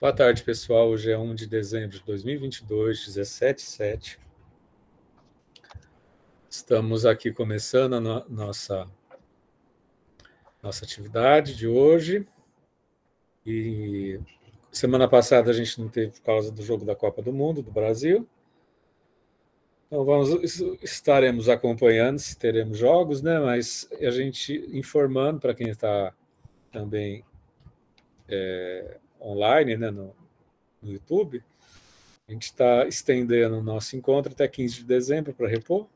Boa tarde, pessoal. Hoje é 1 de dezembro de 2022, 17h07. Estamos aqui começando a nossa atividade de hoje. E semana passada a gente não teve por causa do jogo da Copa do Mundo do Brasil. Então estaremos acompanhando se teremos jogos, né? Mas a gente informando para quem está também online, né? No YouTube. A gente está estendendo o nosso encontro até 15 de dezembro para repor.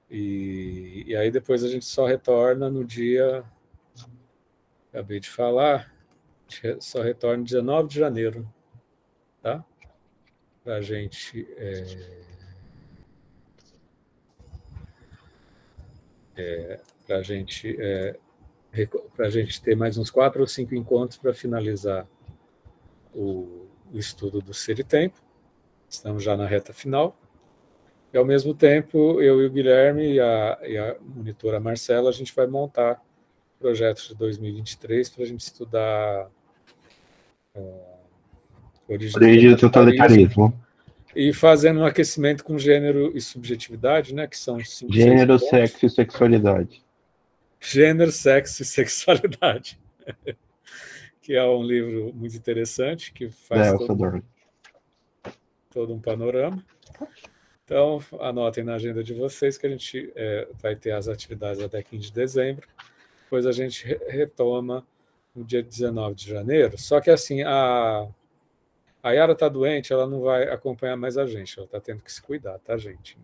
E aí depois a gente só retorna no dia, acabei de falar, só retorna no dia 9 de janeiro, tá? Para a gente para a gente ter mais uns 4 ou 5 encontros para finalizar o estudo do Ser e Tempo. Estamos já na reta final. E, ao mesmo tempo, eu e o Guilherme e a monitora Marcela, a gente vai montar projetos de 2023 para a gente estudar origem do totalitarismo e fazendo um aquecimento com gênero e subjetividade, né, que são 5, gênero, sexo e sexualidade. Gênero, sexo e sexualidade, que é um livro muito interessante, que faz todo um panorama. Então, anotem na agenda de vocês que a gente vai ter as atividades até 15 de dezembro. Depois a gente retoma no dia 19 de janeiro. Só que, assim, a Yara está doente, ela não vai acompanhar mais a gente. Ela está tendo que se cuidar, tá, gente?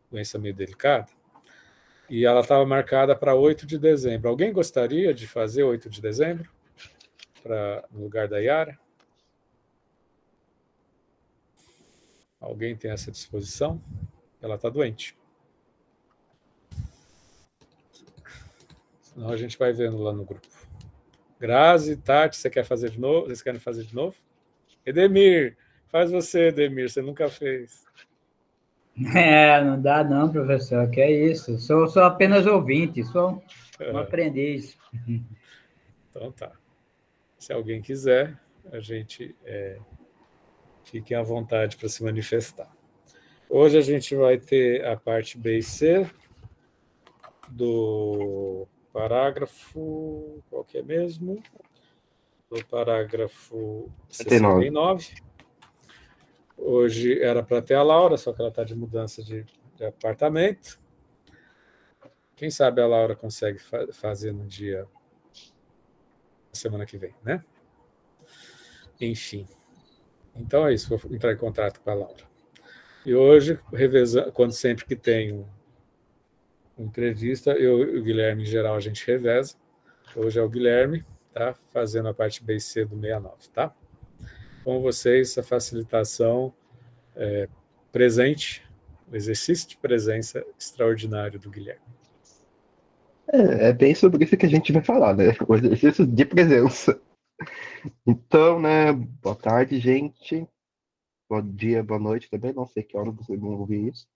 Doença meio delicada. E ela estava marcada para 8 de dezembro. Alguém gostaria de fazer 8 de dezembro no lugar da Yara? Alguém tem essa disposição? Ela está doente. Senão a gente vai vendo lá no grupo. Grazi, Tati, você quer fazer de novo? Vocês querem fazer de novo? Edemir, faz você, Edemir, você nunca fez. Não dá não, professor, que é isso. Sou apenas ouvinte, sou um aprendiz. Então tá. Se alguém quiser, a gente fique à vontade para se manifestar. Hoje a gente vai ter a parte B e C do parágrafo, qual que é mesmo? Do parágrafo 69. Hoje era para ter a Laura, só que ela está de mudança de apartamento. Quem sabe a Laura consegue fazer no dia semana que vem, né? Enfim. Então é isso, vou entrar em contato com a Laura. E hoje, quando sempre que tem uma entrevista, eu e o Guilherme, em geral, a gente reveza. Hoje é o Guilherme, tá? Fazendo a parte B e C do 69, tá? Com vocês, a facilitação presente, o exercício de presença extraordinário do Guilherme. É bem sobre isso que a gente vai falar, né? O exercício de presença. Então, né? Boa tarde, gente. Bom dia, boa noite também. Não sei que hora vocês vão ouvir isso.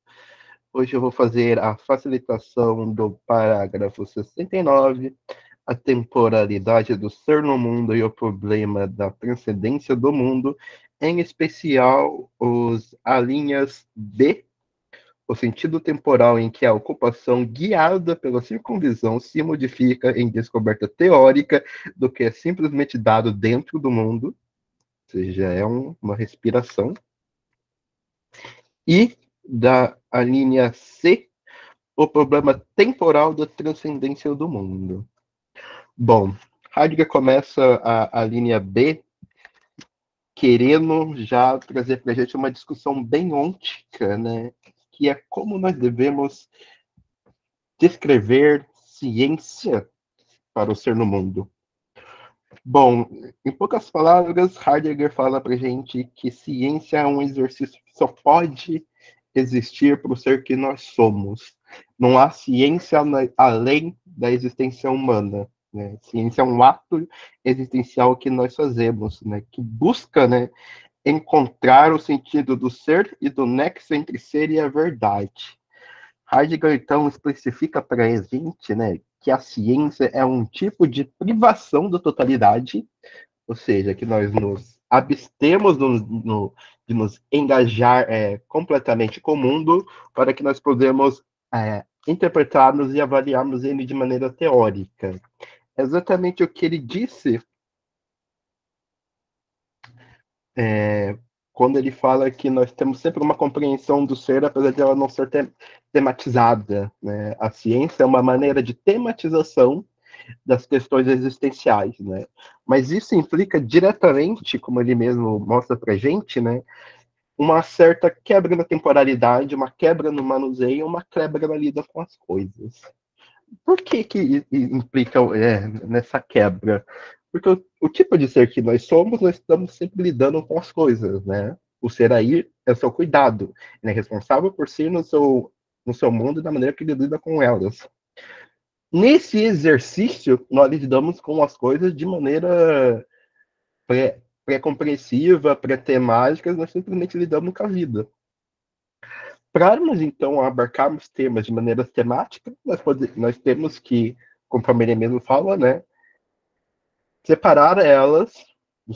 Hoje eu vou fazer a facilitação do parágrafo 69, a temporalidade do ser no mundo e o problema da transcendência do mundo, em especial as linhas B, o sentido temporal em que a ocupação guiada pela circunvisão se modifica em descoberta teórica do que é simplesmente dado dentro do mundo, ou seja, é uma respiração. E a linha C, o problema temporal da transcendência do mundo. Bom, Heidegger começa a linha B querendo já trazer para a gente uma discussão bem ôntica, né? Que é como nós devemos descrever ciência para o ser no mundo. Bom, em poucas palavras, Heidegger fala para a gente que ciência é um exercício que só pode existir para o ser que nós somos. Não há ciência além da existência humana. Né? Ciência é um ato existencial que nós fazemos, né? Que busca, né, encontrar o sentido do ser e do nexo entre ser e a verdade. Heidegger, então, especifica para a gente, né, que a ciência é um tipo de privação da totalidade ou seja, que nós nos abstemos de nos engajar completamente com o mundo para que nós podemos interpretarmos e avaliarmos ele de maneira teórica. É exatamente o que ele disse quando ele fala que nós temos sempre uma compreensão do ser, apesar de ela não ser tematizada, né? A ciência é uma maneira de tematização das questões existenciais, né? Mas isso implica diretamente, como ele mesmo mostra para gente, né? Uma certa quebra na temporalidade, uma quebra no manuseio, uma quebra na lida com as coisas. Por que implica nessa quebra? Porque o tipo de ser que nós somos, nós estamos sempre lidando com as coisas, né? O ser aí é o seu cuidado. Ele é responsável por si no seu mundo e da maneira que ele lida com elas. Nesse exercício, nós lidamos com as coisas de maneira pré-compreensiva, pré-temática, nós simplesmente lidamos com a vida. Para nós, então, abarcarmos temas de maneira temática, nós temos que, conforme ele mesmo fala, né, separar elas do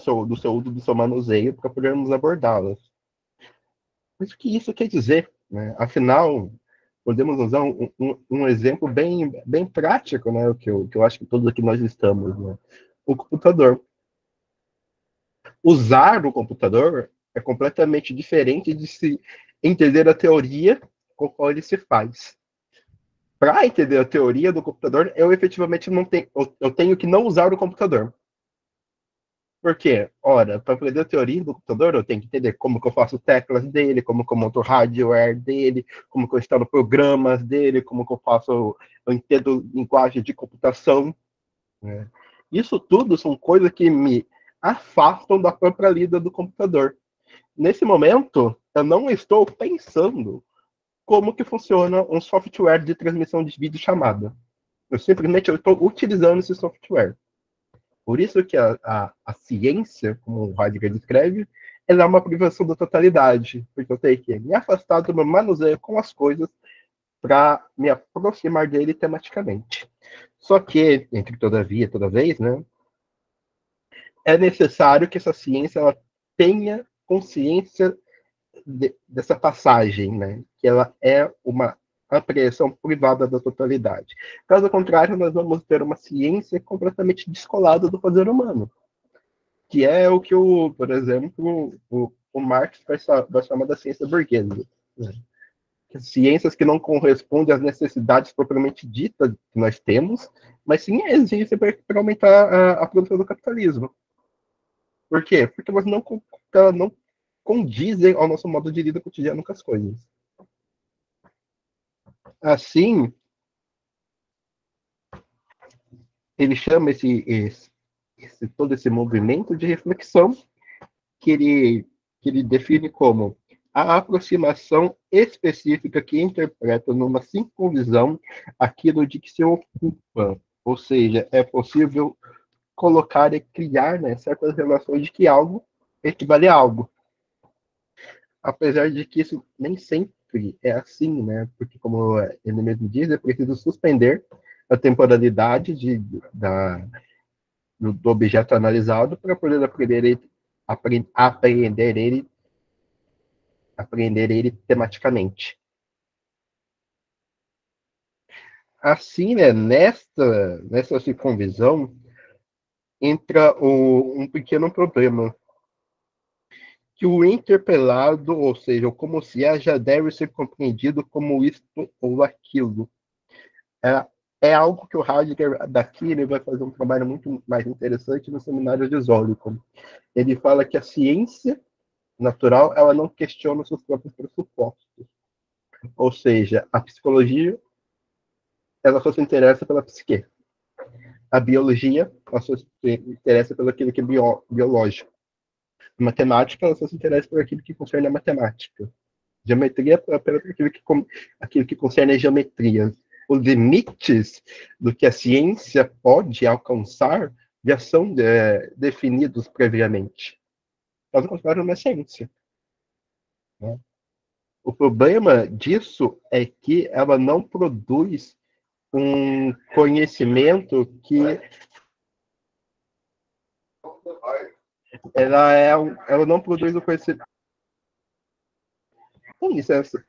seu manuseio para podermos abordá-las. Mas o que isso quer dizer? Né? Afinal, podemos usar um exemplo bem prático, né, que eu acho que todos aqui nós estamos, né? O computador. Usar o computador é completamente diferente de se entender a teoria com a qual ele se faz. Para entender a teoria do computador, eu efetivamente não tenho, eu tenho que não usar o computador. Por quê? Ora, para aprender a teoria do computador, eu tenho que entender como que eu faço teclas dele, como que eu monto o hardware dele, como que eu instalo programas dele, como que eu entendo linguagem de computação. Né? Isso tudo são coisas que me afastam da própria lida do computador. Nesse momento, eu não estou pensando como que funciona um software de transmissão de vídeo chamada. Eu simplesmente estou utilizando esse software. Por isso que a ciência, como o Heidegger descreve, ela é uma privação da totalidade, porque eu tenho que me afastar do meu manuseio com as coisas para me aproximar dele tematicamente. Só que, entre todavia e toda vez, né, é necessário que essa ciência ela tenha consciência dessa passagem, né? Que ela é uma apreensão privada da totalidade. Caso contrário, nós vamos ter uma ciência completamente descolada do fazer humano, que é o que, por exemplo, o Marx vai chamar da ciência burguesa. Né? Ciências que não correspondem às necessidades propriamente ditas que nós temos, mas sim existem para aumentar a produção do capitalismo. Por quê? Porque elas não condizem ao nosso modo de vida cotidiano com as coisas. Assim, ele chama todo esse movimento de reflexão que ele define como a aproximação específica que interpreta numa visão aquilo de que se ocupa. Ou seja, é possível colocar e criar, né, certas relações de que algo equivale a algo. Apesar de que isso nem sempre é assim, né? Porque, como ele mesmo diz, é preciso suspender a temporalidade do objeto analisado para poder aprender ele tematicamente. Assim, né, nessa circunvisão, entra um pequeno problema, que o interpelado, ou seja, o como se é, já deve ser compreendido como isto ou aquilo. É algo que o Heidegger, daqui, ele vai fazer um trabalho muito mais interessante no seminário de Zólico. Ele fala que a ciência natural, ela não questiona os seus próprios pressupostos. Ou seja, a psicologia, ela só se interessa pela psique. A biologia, ela só se interessa pelo aquilo que é biológico. A matemática, ela só se interessa por aquilo que concerne a matemática. Geometria, pelo aquilo que concerne a geometria. Os limites do que a ciência pode alcançar já são definidos previamente. Caso contrário, não é ciência. Né? O problema disso é que ela não produz um conhecimento que ela não produz o conhecimento. Com licença.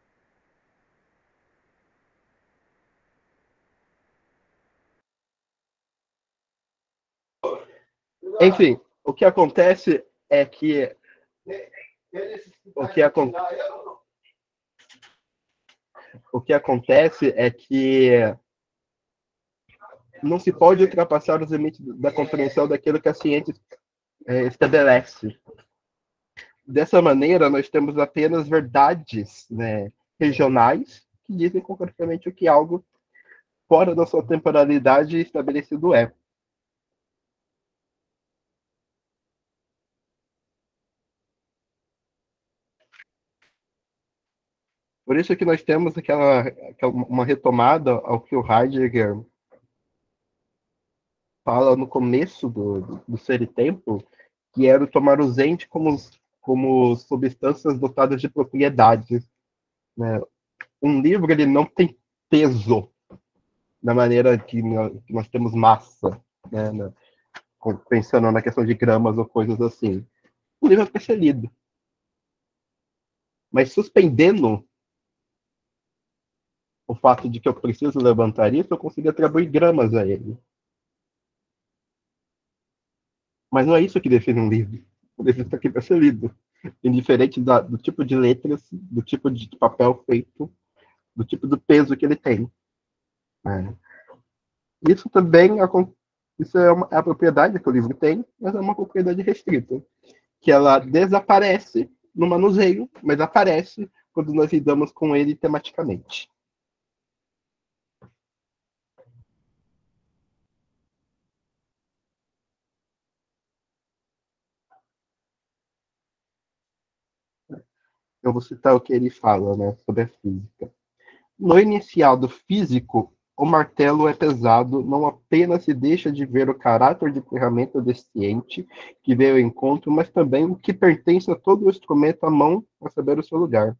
Enfim, o que acontece é que não se pode ultrapassar os limites da compreensão daquilo que a ciência estabelece. Dessa maneira, nós temos apenas verdades, né, regionais que dizem concretamente o que algo fora da sua temporalidade estabelecido é. Por isso que nós temos uma retomada ao que o Heidegger fala no começo do Ser e Tempo, que era tomar os entes como substâncias dotadas de propriedades. Né? Um livro ele não tem peso da maneira que nós temos massa, né? Pensando na questão de gramas ou coisas assim. O livro é para ser lido. Mas suspendendo o fato de que eu preciso levantar isso, eu consigo atribuir gramas a ele. Mas não é isso que define um livro. O livro está aqui para ser lido. Indiferente do tipo de letras, do tipo de papel feito, do tipo do peso que ele tem. Né? Isso também isso é a propriedade que o livro tem, mas é uma propriedade restrita, que ela desaparece no manuseio, mas aparece quando nós lidamos com ele tematicamente. Eu vou citar o que ele fala, né, sobre a física. No iniciado físico, o martelo é pesado, não apenas se deixa de ver o caráter de ferramenta deficiente que veio ao encontro, mas também o que pertence a todo o instrumento à mão a saber o seu lugar.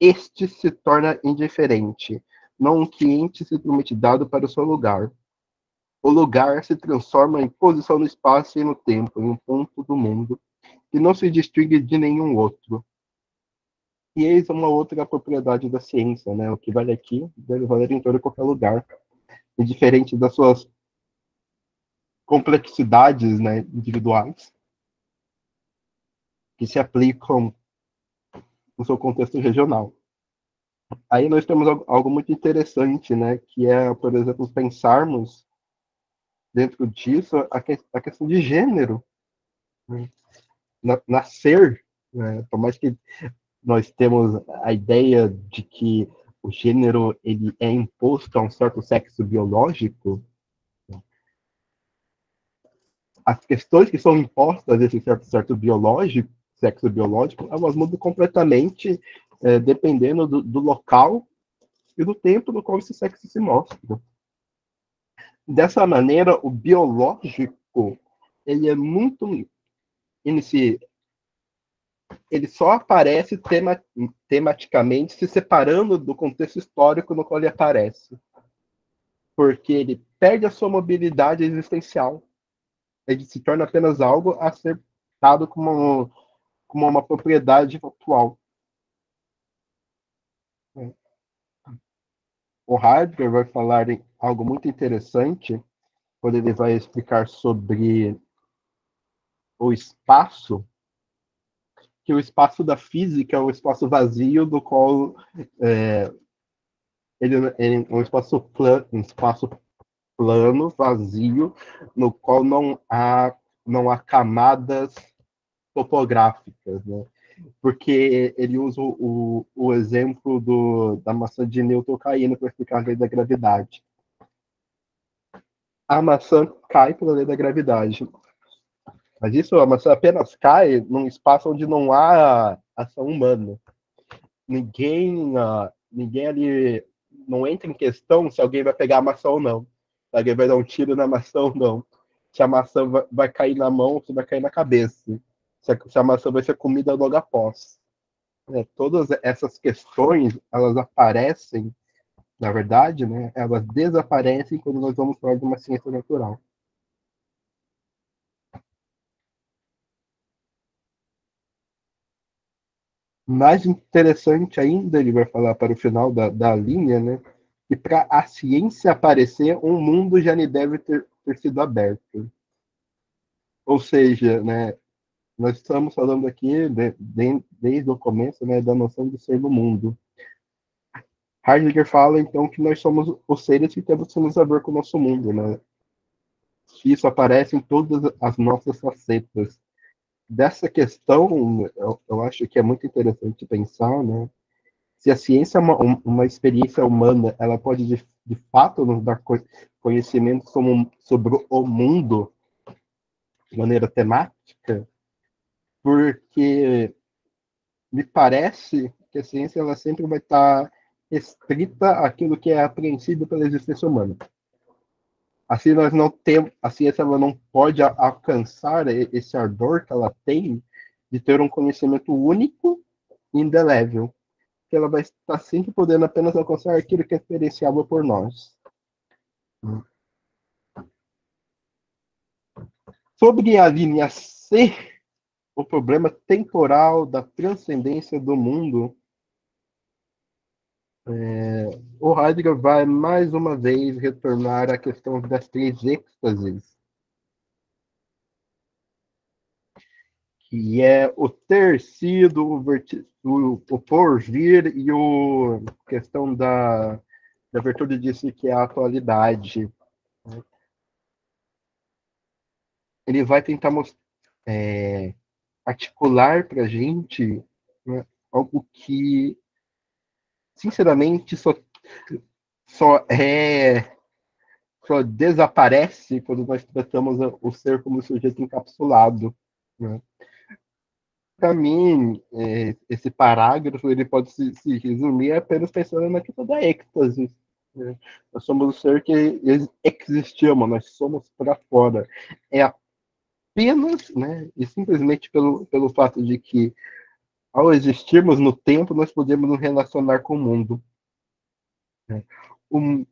Este se torna indiferente, não um cliente simplesmente dado para o seu lugar. O lugar se transforma em posição no espaço e no tempo, em um ponto do mundo, que não se distingue de nenhum outro. E eis uma outra propriedade da ciência, né? O que vale aqui deve valer em todo e qualquer lugar. Indiferente das suas complexidades, né, individuais, que se aplicam no seu contexto regional. Aí nós temos algo muito interessante, né, que é, por exemplo, pensarmos dentro disso a questão de gênero. Né? Nascer, né, por mais que nós temos a ideia de que o gênero ele é imposto a um certo sexo biológico, as questões que são impostas a esse sexo biológico, elas mudam completamente dependendo do local e do tempo no qual esse sexo se mostra. Dessa maneira, o biológico ele é muito ele só aparece tematicamente se separando do contexto histórico no qual ele aparece, porque ele perde a sua mobilidade existencial, ele se torna apenas algo a ser dado como uma propriedade atual. O Heidegger vai falar em algo muito interessante quando ele vai explicar sobre o espaço, que o espaço da física é um espaço vazio do qual ele é um espaço plano, vazio, no qual não há camadas topográficas, né? Porque ele usa o exemplo da maçã de Newton caindo para explicar a lei da gravidade. A maçã cai pela lei da gravidade. Mas isso, a maçã apenas cai num espaço onde não há ação humana. Ninguém ali não entra em questão se alguém vai pegar a maçã ou não. Se alguém vai dar um tiro na maçã ou não. Se a maçã vai cair na mão ou se vai cair na cabeça. Se a maçã vai ser comida logo após. Todas essas questões, elas aparecem, na verdade, né, elas desaparecem quando nós vamos falar de uma ciência natural. Mais interessante ainda, ele vai falar para o final da linha, né? Que para a ciência aparecer, um mundo já lhe deve ter sido aberto. Ou seja, né, nós estamos falando aqui desde o começo, né, da noção de ser no mundo. Heidegger fala, então, que nós somos os seres que temos que nos haver com o nosso mundo, né? Isso aparece em todas as nossas facetas. Dessa questão, eu acho que é muito interessante pensar, né? Se a ciência é uma experiência humana, ela pode, de fato, nos dar conhecimento sobre o mundo de maneira temática, porque me parece que a ciência ela sempre vai estar restrita àquilo que é apreensivo pela existência humana. Assim, nós não temos, a ciência ela não pode alcançar esse ardor que ela tem de ter um conhecimento único e indelével, que ela vai estar sempre podendo apenas alcançar aquilo que é experienciável por nós. Sobre a linha C, o problema temporal da transcendência do mundo, o Heidegger vai mais uma vez retornar à questão das três êxtases, que é o ter sido, o porvir e a questão da virtude disso que é a atualidade. Ele vai tentar articular para a gente, né, algo que, sinceramente, só só desaparece quando nós tratamos o ser como sujeito encapsulado, né? Para mim, esse parágrafo ele pode se resumir apenas pensando na questão da êxtase, né? Nós somos o ser que existimos, nós somos para fora. É apenas, né, e simplesmente pelo fato de que, ao existirmos no tempo, nós podemos nos relacionar com o mundo, né? Um,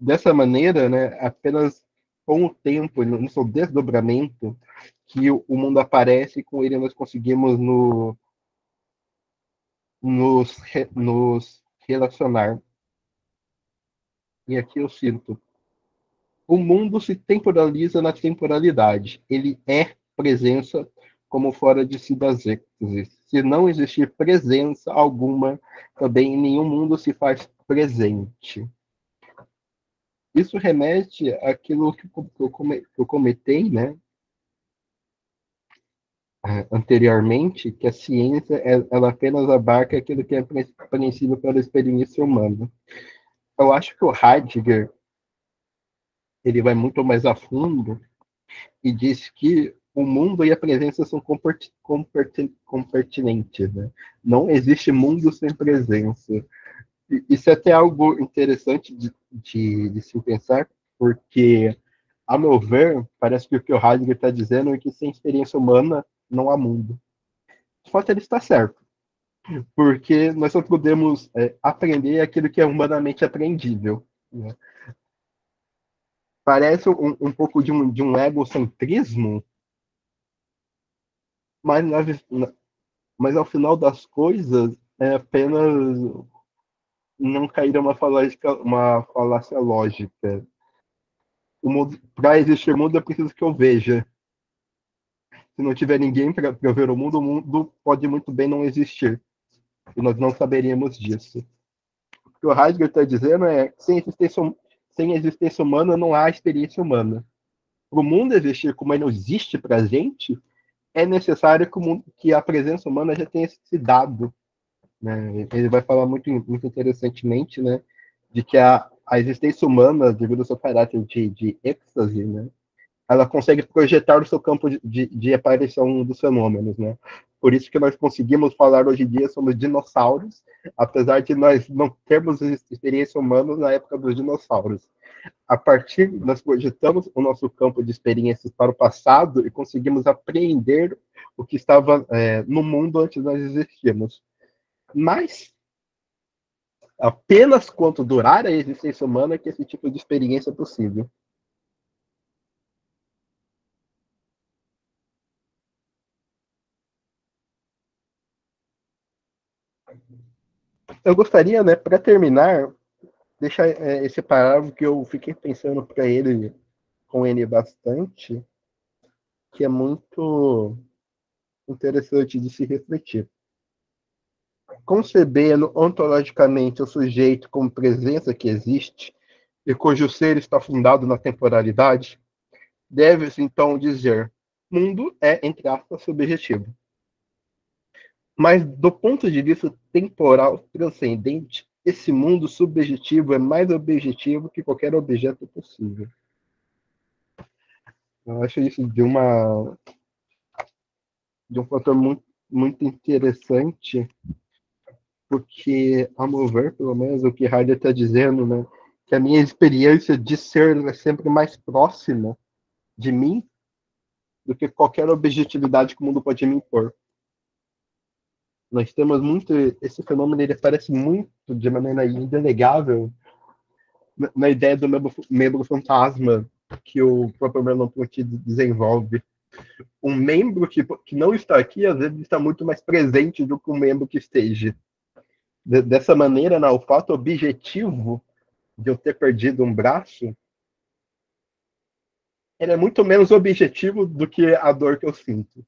Dessa maneira, né, apenas com o tempo, no seu desdobramento, que o mundo aparece e com ele nós conseguimos nos relacionar. E aqui eu sinto: o mundo se temporaliza na temporalidade. Ele é presença como fora de si das êxtases. Se não existir presença alguma, também nenhum mundo se faz presente. Isso remete àquilo que eu comentei, né, anteriormente, que a ciência ela apenas abarca aquilo que é compreensível pela experiência humana. Eu acho que o Heidegger ele vai muito mais a fundo e diz que o mundo e a presença são compertinentes, né? Não existe mundo sem presença. Isso é até algo interessante de se pensar, porque, a meu ver, parece que o Heidegger está dizendo é que sem experiência humana não há mundo. De fato, ele está certo, porque nós só podemos aprender aquilo que é humanamente aprendível, né? Parece um pouco de um egocentrismo, mas, mas ao final das coisas é apenas não cair uma falácia lógica. Para existir mundo é preciso que eu veja. Se não tiver ninguém para ver o mundo pode muito bem não existir. E nós não saberíamos disso. O que o Heidegger está dizendo é que sem existência humana não há experiência humana. Para o mundo existir como ele não existe para a gente, é necessário que a presença humana já tenha se dado, né? Ele vai falar muito interessantemente, né, de que a existência humana, devido ao seu caráter de êxtase, né, ela consegue projetar o seu campo de aparição dos fenômenos, né? Por isso que nós conseguimos falar hoje em dia sobre dinossauros, apesar de nós não termos experiência humana na época dos dinossauros. A partir, nós projetamos o nosso campo de experiências para o passado e conseguimos apreender o que estava no mundo antes de nós existirmos. Mas apenas quanto durar a existência humana que esse tipo de experiência é possível. Eu gostaria, né, para terminar, deixar esse parágrafo que eu fiquei pensando para ele, com ele bastante, que é muito interessante de se refletir. Concebendo ontologicamente o sujeito como presença que existe e cujo ser está fundado na temporalidade, deve-se então dizer: mundo é, entre aspas, subjetivo. Mas do ponto de vista temporal transcendente, esse mundo subjetivo é mais objetivo que qualquer objeto possível. Eu acho isso de um fator muito interessante, porque, a meu ver, pelo menos, o que Heidegger está dizendo, né, que a minha experiência de ser é sempre mais próxima de mim do que qualquer objetividade que o mundo pode me impor. Nós temos muito esse fenômeno, ele aparece muito de maneira indelegável na ideia do membro fantasma que o próprio Merleau-Ponty desenvolve. Um membro que não está aqui, às vezes, está muito mais presente do que um membro que esteja. Dessa maneira, o fato objetivo de eu ter perdido um braço, ele é muito menos objetivo do que a dor que eu sinto.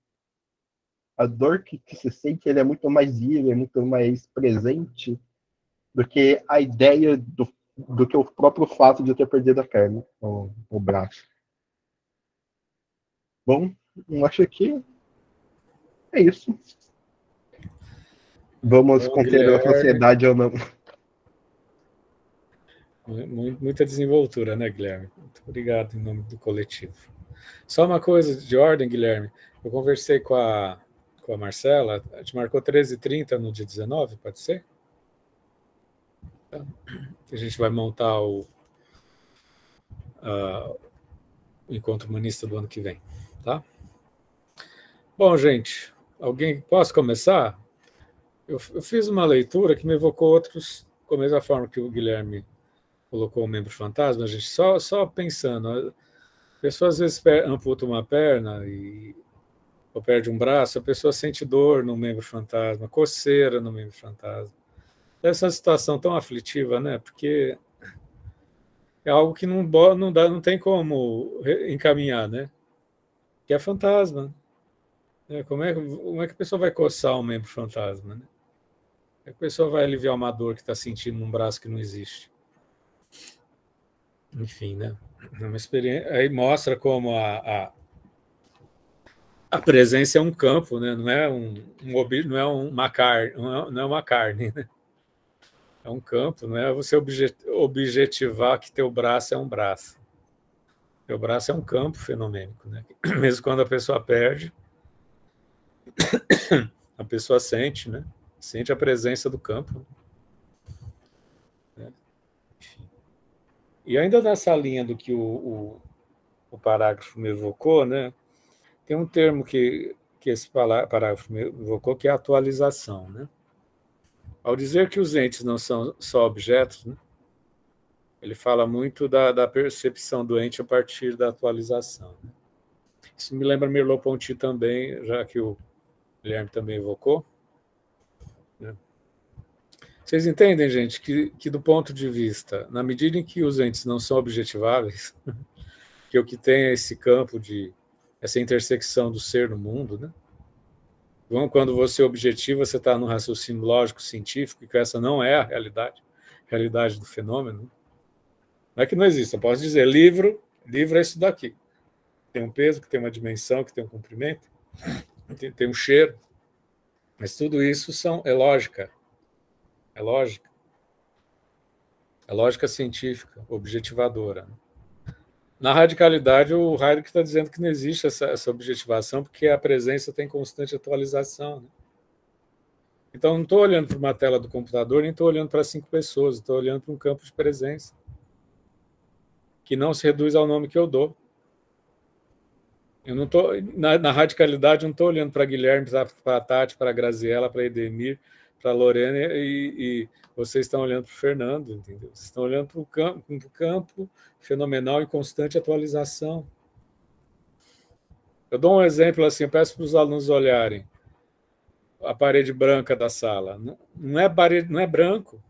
A dor que se sente, ele é muito mais viva, é muito mais presente do que a ideia do que o próprio fato de eu ter perdido a perna, o braço. Bom, eu acho que é isso. Vamos conter a sociedade ou não. Muita desenvoltura, né, Guilherme? Muito obrigado em nome do coletivo. Só uma coisa de ordem, Guilherme. Eu conversei com a Marcela, a gente marcou 13h30 no dia 19, pode ser? A gente vai montar o encontro humanista do ano que vem, tá? Bom, gente, posso começar? Eu fiz uma leitura que me evocou outros, com a mesma forma que o Guilherme colocou o membro fantasma, a gente só pensando, a pessoa às vezes amputa uma perna ou perde um braço, a pessoa sente dor no membro fantasma, coceira no membro fantasma. Essa situação tão aflitiva, né? Porque é algo que não tem como encaminhar, né? Que é fantasma. Como é que a pessoa vai coçar um membro fantasma, né? Como é que a pessoa vai aliviar uma dor que está sentindo num braço que não existe? Enfim, né? É uma experiência. Aí mostra como a presença é um campo, né? Não é uma carne, né? É um campo, não é você objetivar que teu braço é um braço. Teu braço é um campo fenomênico, né? Mesmo quando a pessoa perde, a pessoa sente, né? Sente a presença do campo. Né? Enfim. E ainda nessa linha do que o parágrafo me evocou, né? Tem um termo que esse parágrafo me evocou, que é a atualização, né? Ao dizer que os entes não são só objetos, né? Ele fala muito da percepção do ente a partir da atualização. Né? Isso me lembra Merleau-Ponty também, já que o Guilherme também evocou. Né? Vocês entendem, gente, que do ponto de vista, na medida em que os entes não são objetiváveis, que o que tem é esse campo essa intersecção do ser no mundo, né? Então, quando você objetiva, você está no raciocínio lógico científico, e que essa não é a realidade do fenômeno. Não é que não existe, eu posso dizer, livro é isso daqui. Tem um peso, que tem uma dimensão, que tem um comprimento, tem um cheiro. Mas tudo isso é lógica. É lógica. É lógica científica, objetivadora. Na radicalidade, o Heidegger está dizendo que não existe essa objetivação, porque a presença tem constante atualização. Né? Então, não estou olhando para uma tela do computador, nem estou olhando para 5 pessoas, estou olhando para um campo de presença, que não se reduz ao nome que eu dou. Eu não tô, na radicalidade, eu não estou olhando para Guilherme, para a Tati, para a Graziella, para a Edemir, para a Lorena, e vocês estão olhando para o Fernando, entendeu? Vocês estão olhando para o campo fenomenal em constante atualização. Eu dou um exemplo assim, eu peço para os alunos olharem. a parede branca da sala. Não é parede, não é branco.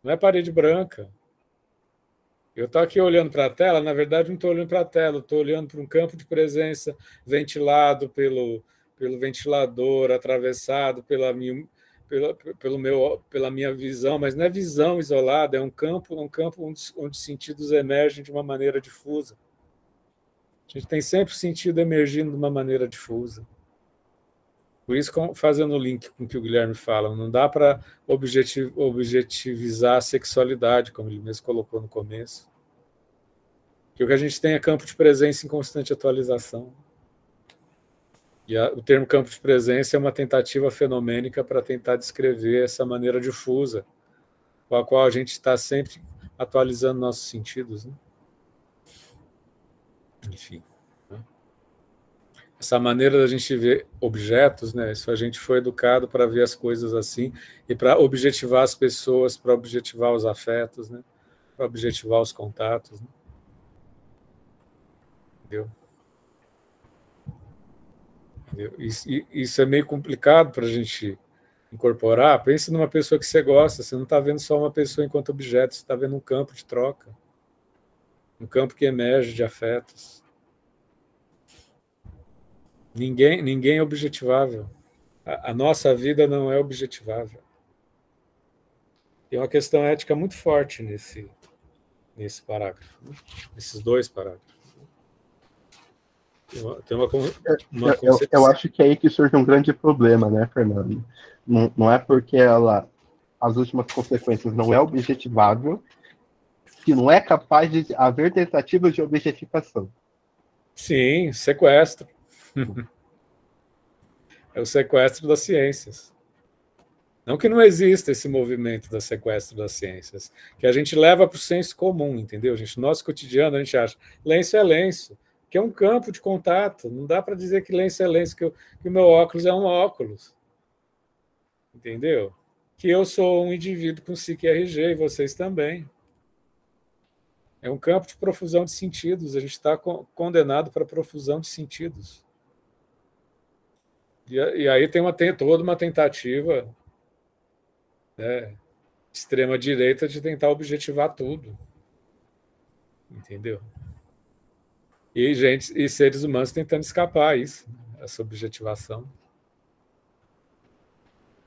Não é parede branca. Eu estou aqui olhando para a tela, na verdade não estou olhando para a tela, estou olhando para um campo de presença ventilado pelo ventilador, atravessado pela minha visão, mas não é visão isolada, é um campo onde sentidos emergem de uma maneira difusa. A gente tem sempre sentido emergindo de uma maneira difusa. Por isso, fazendo o link com o que o Guilherme fala, não dá para objetivizar a sexualidade, como ele mesmo colocou no começo. Que o que a gente tem é campo de presença em constante atualização. E o termo campo de presença é uma tentativa fenomênica para tentar descrever essa maneira difusa, com a qual a gente está sempre atualizando nossos sentidos, né? Enfim. Essa maneira da gente ver objetos, né? Isso a gente foi educado para ver as coisas assim e para objetivar as pessoas, para objetivar os afetos, né? Para objetivar os contatos, né? Entendeu? Isso é meio complicado para a gente incorporar. Pense numa pessoa que você gosta, você não está vendo só uma pessoa enquanto objeto, você está vendo um campo de troca, um campo que emerge de afetos. Ninguém é objetivável. A nossa vida não é objetivável. Tem uma questão ética muito forte nesse parágrafo, né? Nesses dois parágrafos. Tem uma eu acho que é aí que surge um grande problema, né, Fernando? Não é porque as últimas consequências não é objetivável que não é capaz de haver tentativas de objetivação. Sim, sequestro. É o sequestro das ciências. Não que não exista esse movimento do sequestro das ciências, que a gente leva para o senso comum, entendeu? No nosso cotidiano, a gente acha lenço é lenço, que é um campo de contato. Não dá para dizer que lenço é lenço, que o meu óculos é um óculos. Entendeu? Que eu sou um indivíduo com SIC-RG e vocês também. É um campo de profusão de sentidos. A gente está condenado para profusão de sentidos. E aí tem toda uma tentativa, né, extrema-direita de tentar objetivar tudo. Entendeu? E seres humanos tentando escapar a isso, essa objetivação.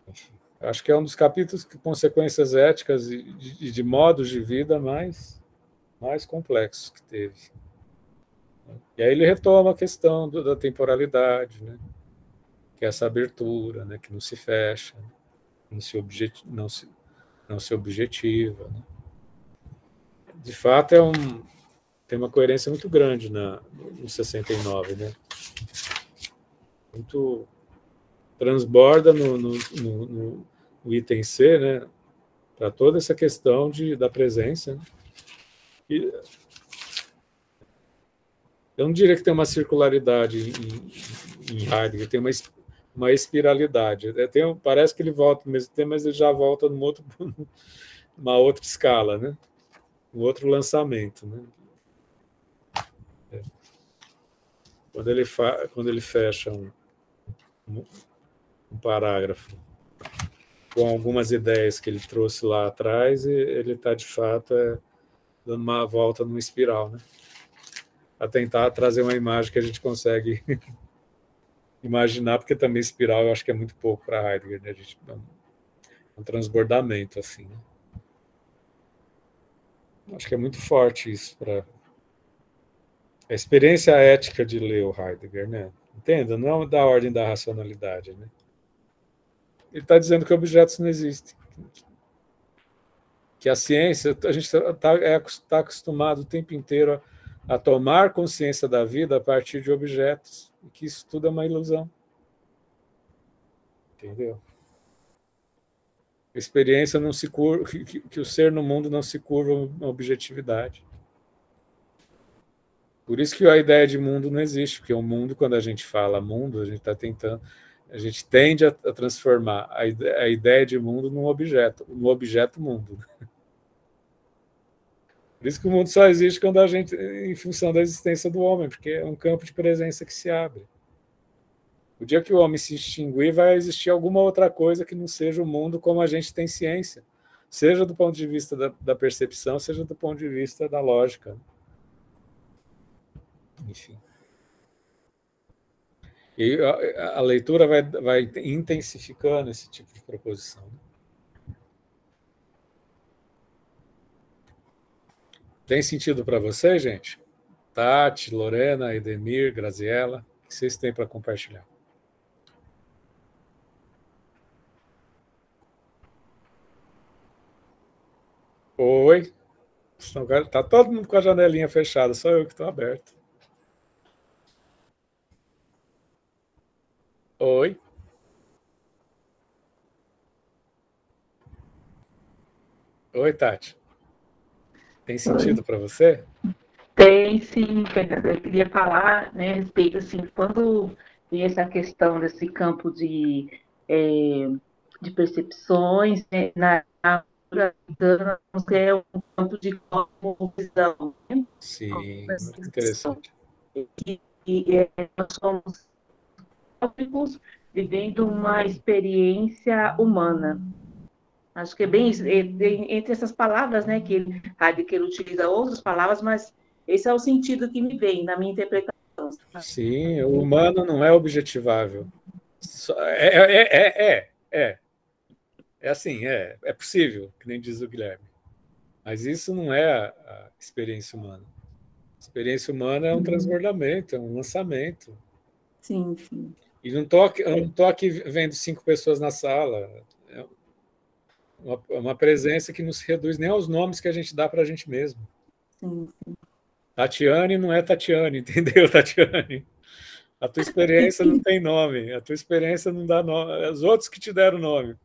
Enfim, acho que é um dos capítulos que consequências éticas e de modos de vida mais complexos que teve. E aí ele retoma a questão da temporalidade, né? Que é essa abertura, né? Que não se fecha, não se objetiva. Né? De fato, tem uma coerência muito grande no 69, né? Muito transborda no item C, né? Para toda essa questão da presença. Né? E eu não diria que tem uma circularidade em Heidegger, tem uma espiralidade. Parece que ele volta no mesmo tempo, mas ele já volta numa outra escala, né? Um outro lançamento. Né? Quando ele fecha um parágrafo com algumas ideias que ele trouxe lá atrás, ele está, de fato, dando uma volta numa espiral, né? A tentar trazer uma imagem que a gente consegue imaginar, porque também espiral eu acho que é muito pouco para Heidegger, né? A gente um transbordamento, assim. Né? Acho que é muito forte isso para a experiência ética de ler o Heidegger, né? Entenda? Não é da ordem da racionalidade, né? Ele está dizendo que objetos não existem. Que a ciência, a gente está acostumado o tempo inteiro a tomar consciência da vida a partir de objetos, e que isso tudo é uma ilusão. Entendeu? A experiência não se curva, que o ser no mundo não se curva uma objetividade. Por isso que a ideia de mundo não existe, porque o mundo, quando a gente fala mundo, a gente tende a transformar a ideia de mundo num objeto mundo. Por isso que o mundo só existe quando em função da existência do homem, porque é um campo de presença que se abre. O dia que o homem se extinguir, vai existir alguma outra coisa que não seja o mundo como a gente tem ciência. Seja do ponto de vista da percepção, seja do ponto de vista da lógica. Enfim. E a leitura vai intensificando esse tipo de proposição. Tem sentido para você, gente? Tati, Lorena, Edemir, Graziella, o que vocês têm para compartilhar? Oi? Está todo mundo com a janelinha fechada, só eu que estou aberto. Oi? Oi, Tati. Tem sentido para você? Tem, sim, Fernando. Eu queria falar, né, a respeito, assim, quando tem essa questão desse campo de percepções, né, na é um campo de cosmovisão. Né? Sim, muito interessante. Nós somos tópicos vivendo uma experiência humana. Acho que é bem isso. Entre essas palavras, né, que Heidegger utiliza outras palavras, mas esse é o sentido que me vem na minha interpretação. Sim, o humano não é objetivável. É assim, é possível, que nem diz o Guilherme. Mas isso não é a experiência humana. A experiência humana é um transbordamento, é um lançamento. Sim, sim. E não tô aqui vendo 5 pessoas na sala. É uma presença que não se reduz nem aos nomes que a gente dá para a gente mesmo. Sim, sim. Tatiane não é Tatiane, entendeu, Tatiane? A tua experiência não tem nome, a tua experiência não dá nome, é os outros que te deram nome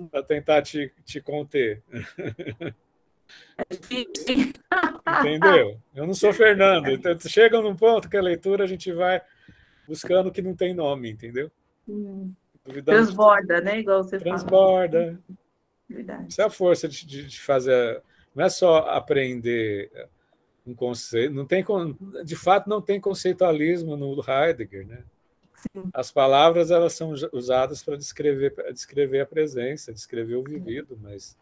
para tentar te conter. Entendeu? Eu não sou Fernando, então chega num ponto que a leitura a gente vai buscando que não tem nome, entendeu? Transborda, né? Igual você Transborda. Verdade. Isso é a força de fazer. Não é só aprender um conceito. Não tem, de fato, não tem conceitualismo no Heidegger, né? Sim. As palavras elas são usadas para descrever a presença, descrever o vivido, mas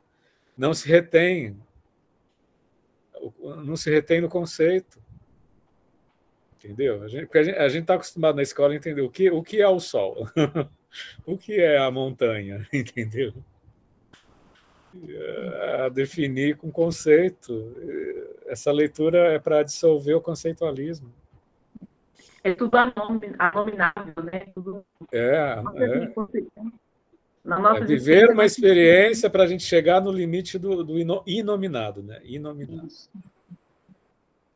não se retém no conceito. Entendeu? A gente está acostumado na escola a entender o que é o sol, o que é a montanha, entendeu? A definir com conceito. Essa leitura é para dissolver o conceitualismo. É tudo anominável, né? Tudo... viver uma experiência para a gente chegar no limite do inominado, né? Inominado.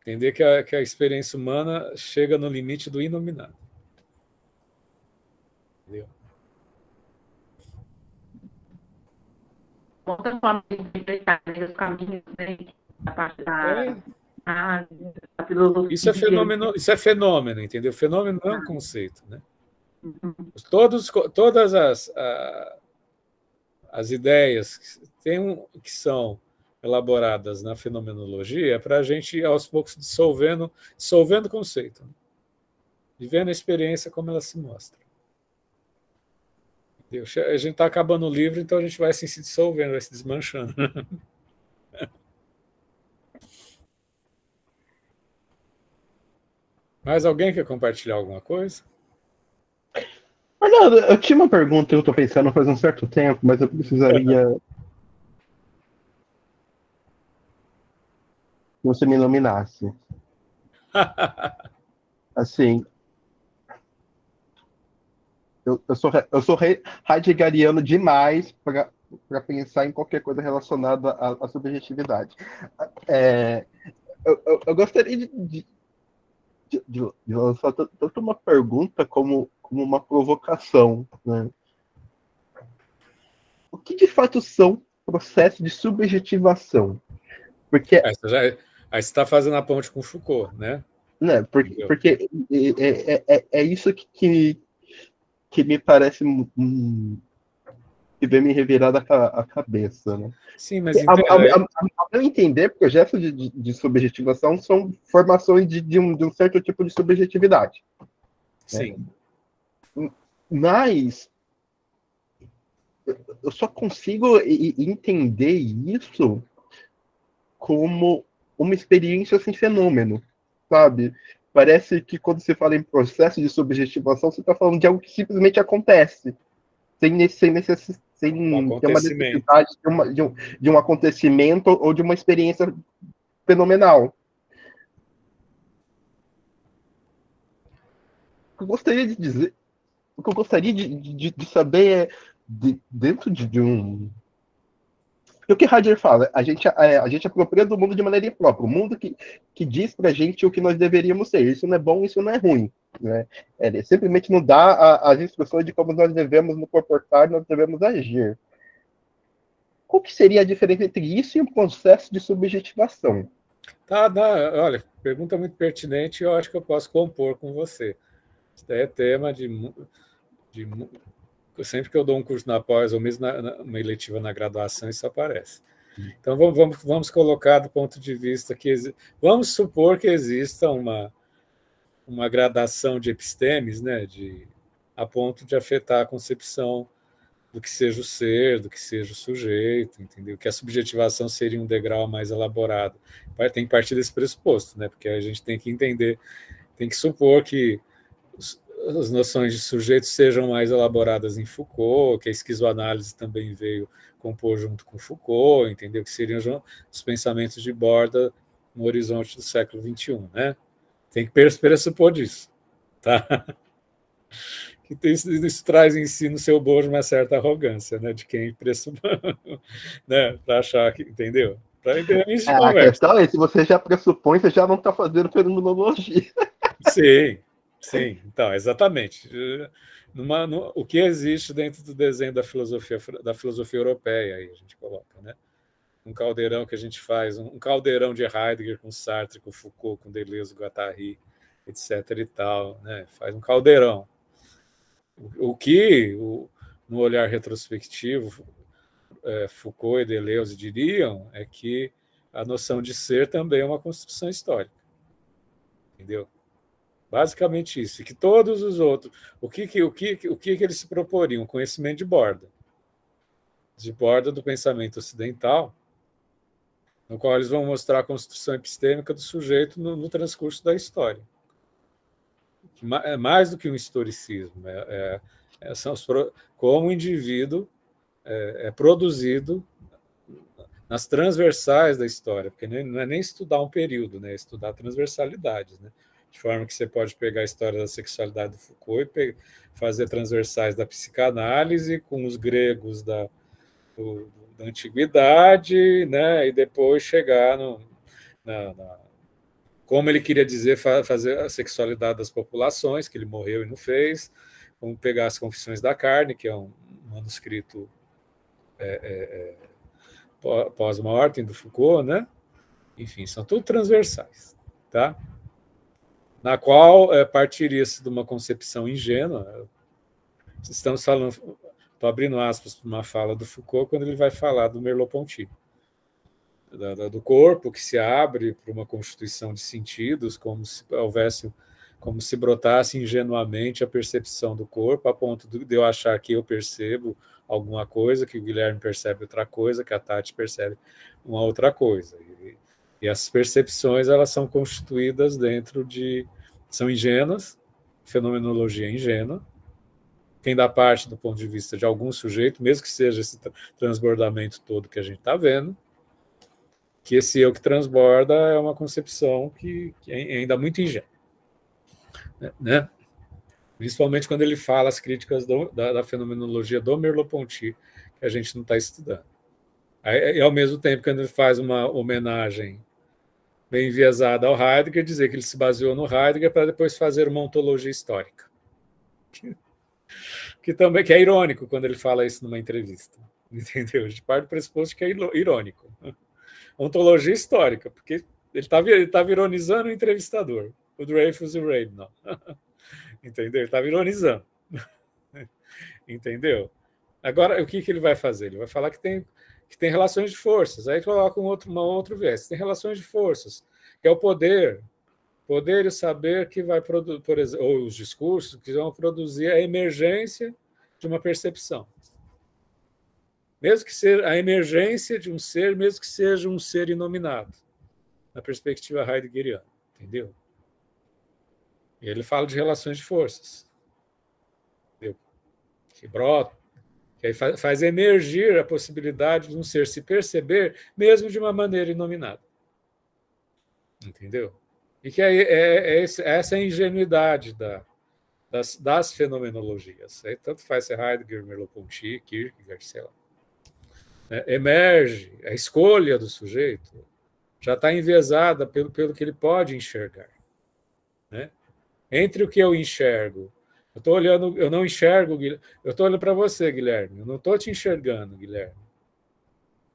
Entender que a experiência humana chega no limite do inominado. Entendeu? Outra forma de interpretar os caminhos, né? A parte da filosofia. Isso é fenômeno, entendeu? Fenômeno não é um conceito, né? Todas as ideias que são elaboradas na fenomenologia é para a gente, aos poucos, dissolvendo o conceito, né? Vivendo a experiência como ela se mostra. Entendeu? A gente está acabando o livro, então a gente vai assim, se dissolvendo, vai se desmanchando. Mais alguém quer compartilhar alguma coisa? Não, eu tinha uma pergunta que eu estou pensando faz um certo tempo, mas eu precisaria que você me iluminasse. Assim, eu sou heideggeriano demais para pensar em qualquer coisa relacionada à subjetividade. Eu gostaria de lançar tanto uma pergunta como uma provocação, né? O que de fato são processos de subjetivação? Porque aí você está fazendo a ponte com Foucault, né? Porque é isso que me parece que vem me revirar a cabeça, né? Sim, mas ao meu entender, projetos de subjetivação são formações de um certo tipo de subjetividade. Sim. Né? Mas eu só consigo entender isso como uma experiência sem fenômeno, sabe? Parece que quando você fala em processo de subjetivação, você está falando de algo que simplesmente acontece, sem ter uma necessidade de um acontecimento ou de uma experiência fenomenal. O que eu gostaria de dizer, o que eu gostaria de saber é, dentro de um... O que Heidegger fala? A gente apropria do mundo de maneira imprópria. O mundo que diz pra gente o que nós deveríamos ser. Isso não é bom, isso não é ruim. Né? Ele simplesmente não dá as instruções de como nós devemos nos comportar, nós devemos agir. Qual que seria a diferença entre isso e um processo de subjetivação? Olha, pergunta muito pertinente e eu acho que eu posso compor com você. Isso daí é tema sempre que eu dou um curso na pós, ou mesmo uma eletiva na graduação, isso aparece. Então, vamos colocar do ponto de vista que... Vamos supor que exista uma gradação de epistemes, né, a ponto de afetar a concepção do que seja o ser, do que seja o sujeito, entendeu? Que a subjetivação seria um degrau mais elaborado. Tem que partir desse pressuposto, né? Porque a gente tem que entender, tem que supor que as noções de sujeito sejam mais elaboradas em Foucault, que a esquizoanálise também veio compor junto com Foucault, entendeu? Que seriam os pensamentos de Borda no horizonte do século XXI, né? Tem que pressupor disso, tá? Que isso traz em si no seu bojo uma certa arrogância, né? De quem pressupõe, né? Para achar que, entendeu? Para entender isso de conversa. A questão é, se você já pressupõe, você já não está fenomenologia. Sim, então, exatamente. O que existe dentro do desenho da filosofia europeia, aí a gente coloca, né? Um caldeirão que a gente faz, um caldeirão de Heidegger com Sartre, com Foucault, com Deleuze, Guattari, etc. e tal, né? Faz um caldeirão. No olhar retrospectivo, Foucault e Deleuze diriam é que a noção de ser também é uma construção histórica. Entendeu? Basicamente isso. E que todos os outros... O que eles se proporiam? O conhecimento de Borda. De Borda do pensamento ocidental, no qual eles vão mostrar a construção epistêmica do sujeito no transcurso da história. É mais do que um historicismo. Como o indivíduo é produzido nas transversais da história, porque não é nem estudar um período, né? É estudar transversalidades, né? De forma que você pode pegar a história da sexualidade do Foucault e fazer transversais da psicanálise com os gregos da antiguidade, né? E depois chegar como ele queria dizer, fazer a sexualidade das populações, que ele morreu e não fez, como pegar as Confissões da Carne, que é um manuscrito pós-mortem do Foucault, né? Enfim, são tudo transversais, tá? Na qual partiria-se de uma concepção ingênua. Estamos falando, estou abrindo aspas para uma fala do Foucault, quando ele vai falar do Merleau-Ponty, do corpo que se abre para uma constituição de sentidos, como se brotasse ingenuamente a percepção do corpo, a ponto de eu achar que eu percebo alguma coisa, que o Guilherme percebe outra coisa, que a Tati percebe uma outra coisa. E as percepções, elas são constituídas são ingênuas, fenomenologia ingênua. Quem dá parte do ponto de vista de algum sujeito, mesmo que seja esse transbordamento todo que a gente está vendo, que esse eu que transborda é uma concepção que é ainda muito ingênua. Né? Principalmente quando ele fala as críticas da fenomenologia do Merleau-Ponty, que a gente não está estudando. E, ao mesmo tempo, quando ele faz uma homenagem bem enviesada ao Heidegger, dizer que ele se baseou no Heidegger para depois fazer uma ontologia histórica. Que é irônico quando ele fala isso numa entrevista. Entendeu? A gente parte do pressuposto que é irônico. Ontologia histórica, porque ele estava ironizando o entrevistador, o Dreyfus e o Rabenow. Entendeu? Ele estava ironizando. Entendeu? Agora, o que ele vai fazer? Ele vai falar que tem relações de forças. Aí coloca um outro viés. Tem relações de forças, que é o poder poder e o saber que vai produzir, por exemplo, ou os discursos que vão produzir a emergência de uma percepção. Mesmo que seja a emergência de um ser, mesmo que seja um ser inominado, na perspectiva heideggeriana, entendeu? E ele fala de relações de forças, entendeu? Que brota, que aí faz emergir a possibilidade de um ser se perceber, mesmo de uma maneira inominada. Entendeu? E que essa é a ingenuidade das fenomenologias. Aí, tanto faz ser Heidegger, Merleau-Ponty, Kierkegaard, sei lá. Emerge, a escolha do sujeito já está enviesada pelo que ele pode enxergar. Né? Entre o que eu enxergo, eu estou olhando, eu não enxergo, eu estou olhando para você, Guilherme, eu não estou te enxergando, Guilherme,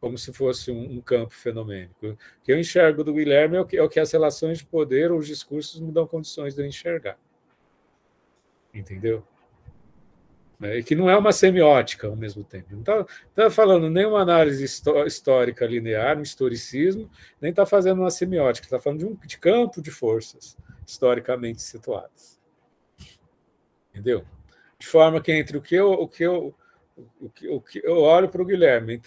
como se fosse um campo fenomênico. O que eu enxergo do Guilherme é o que as relações de poder ou os discursos me dão condições de eu enxergar. Entendeu? E que não é uma semiótica ao mesmo tempo. Não está falando nem uma análise histórica linear, um historicismo, nem está fazendo uma semiótica, está falando de campo de forças historicamente situadas. Entendeu? De forma que entre o que eu olho para o Guilherme,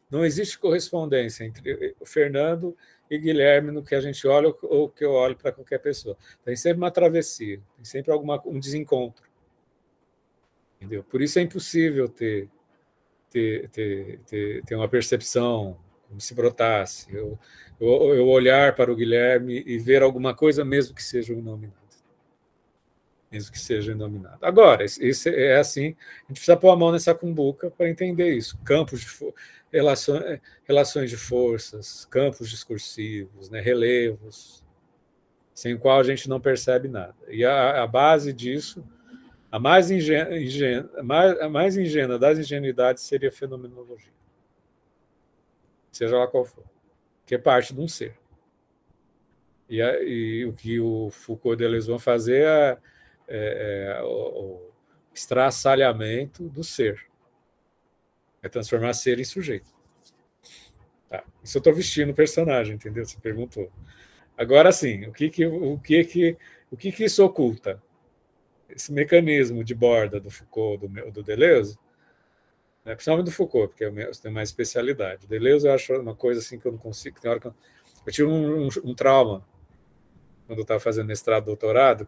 não existe correspondência entre o Fernando e Guilherme no que a gente olha ou o que eu olho para qualquer pessoa. Tem sempre uma travessia, tem sempre um desencontro. Entendeu? Por isso é impossível ter uma percepção como se brotasse. Eu olhar para o Guilherme e ver alguma coisa, mesmo que seja um inominado. Mesmo que seja inominado. Agora, isso é assim, a gente precisa pôr a mão nessa cumbuca para entender isso. Campos de relações de forças, campos discursivos, né, relevos, sem o qual a gente não percebe nada. E a base disso, a mais ingênua das ingenuidades seria a fenomenologia. Seja lá qual for. Que é parte de um ser. E o que o Foucault e Deleuze vão fazer é o estraçalhamento do ser. É transformar ser em sujeito. Tá. Isso eu estou vestindo o personagem, entendeu? Você perguntou. Agora sim, o que isso oculta? Esse mecanismo de borda do Foucault, do Deleuze, né, principalmente do Foucault, porque eu tenho mais especialidade. Deleuze eu acho uma coisa assim que eu não consigo. Tem hora que eu tive um trauma quando eu estava fazendo mestrado, doutorado,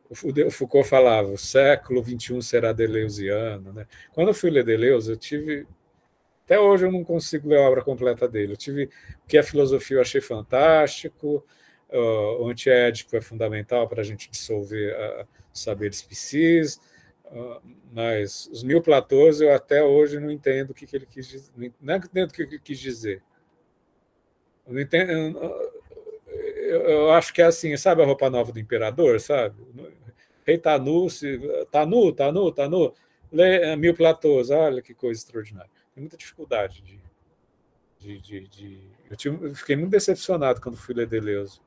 o Foucault falava, o século XXI será deleuziano. Né? Quando eu fui ler Deleuze, eu tive... Até hoje eu não consigo ler a obra completa dele. Eu tive... O que é filosofia eu achei fantástico, o antiédipo é fundamental para a gente dissolver os saberes psis, mas os 1000 platôs eu até hoje não entendo o que ele quis dizer. Não entendo o que ele quis dizer. Eu não entendo... Eu acho que é assim, sabe a roupa nova do imperador, sabe? Rei tá nu, tá nu. Lê 1000 platôs, olha que coisa extraordinária. Tem muita dificuldade eu fiquei muito decepcionado quando fui ler Deleuze.